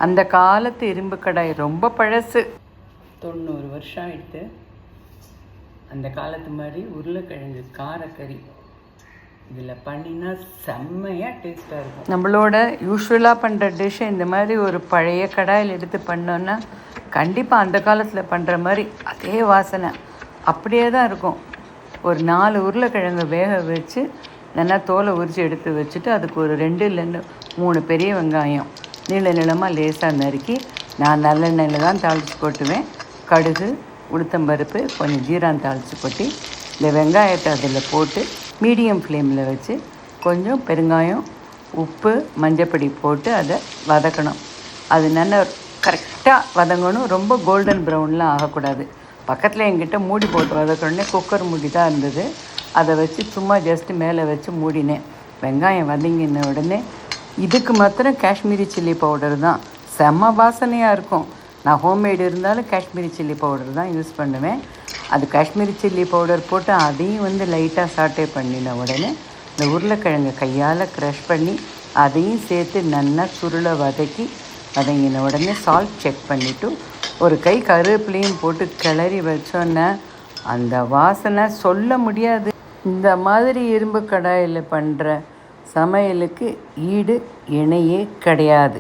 அந்த காலத்து இரும்பு கடாய், ரொம்ப பழசு, 90 வருஷம் ஆகிடுது. அந்த காலத்து மாதிரி உருளைக்கிழங்கு காரக்கறி இதில் பண்ணினா செம்மையாக டேஸ்ட்டாக இருக்கும். நம்மளோட யூஸ்வலாக பண்ணுற டிஷ்ஷை இந்த மாதிரி ஒரு பழைய கடாயில் எடுத்து பண்ணோன்னா கண்டிப்பாக அந்த காலத்தில் பண்ணுற மாதிரி அதே வாசனை அப்படியே தான் இருக்கும். ஒரு 4 உருளைக்கிழங்கு வேக வச்சு நல்லா தோலை உரித்து எடுத்து வச்சுட்டு அதுக்கு ஒரு 2 3 பெரிய வெங்காயம் நீளமாக லேசாக நறுக்கி நான் நல்லெண்ணெயில் தான் தாளித்து கொட்டுவேன். கடுகு, உளுத்தம்பருப்பு, கொஞ்சம் ஜீரகம் தாளித்து கொட்டி இந்த வெங்காயத்தை அதில் போட்டு மீடியம் ஃப்ளேமில் வச்சு கொஞ்சம் பெருங்காயம், உப்பு, மஞ்சப்பொடி போட்டு அதை வதக்கணும். அது நல்லா கரெக்டாக வதங்கணும். ரொம்ப கோல்டன் ப்ரௌன்லாம் ஆகக்கூடாது. பக்கத்தில் என்கிட்ட மூடி போட்டு வதக்கணுன்னே குக்கர் மூடி தான் இருந்தது. அதை வச்சு சும்மா ஜஸ்ட்டு மேலே வச்சு மூடினேன். வெங்காயம் வதங்கின உடனே இதுக்கு மாத்திரம் காஷ்மீரி சில்லி பவுடர் தான், செம்ம வாசனையாக இருக்கும். நான் ஹோம்மேடு இருந்தாலும் காஷ்மீரி சில்லி பவுடர் தான் யூஸ் பண்ணுவேன். அது காஷ்மீரி சில்லி பவுடர் போட்டு அதையும் லைட்டாக சாட்டே பண்ணின உடனே இந்த உருளைக்கிழங்கு கையால் க்ரஷ் பண்ணி அதையும் சேர்த்து நல்லா சுருளை வதங்கின உடனே சால்ட் செக் பண்ணிவிட்டு ஒரு கை கருவேப்பிலையும் போட்டு கிளறி வச்சோன்னே அந்த வாசனை சொல்ல முடியாது. இந்த மாதிரி இரும்பு கடாயில் பண்ணுற சமையலுக்கு ஈடு இணையே கிடையாது.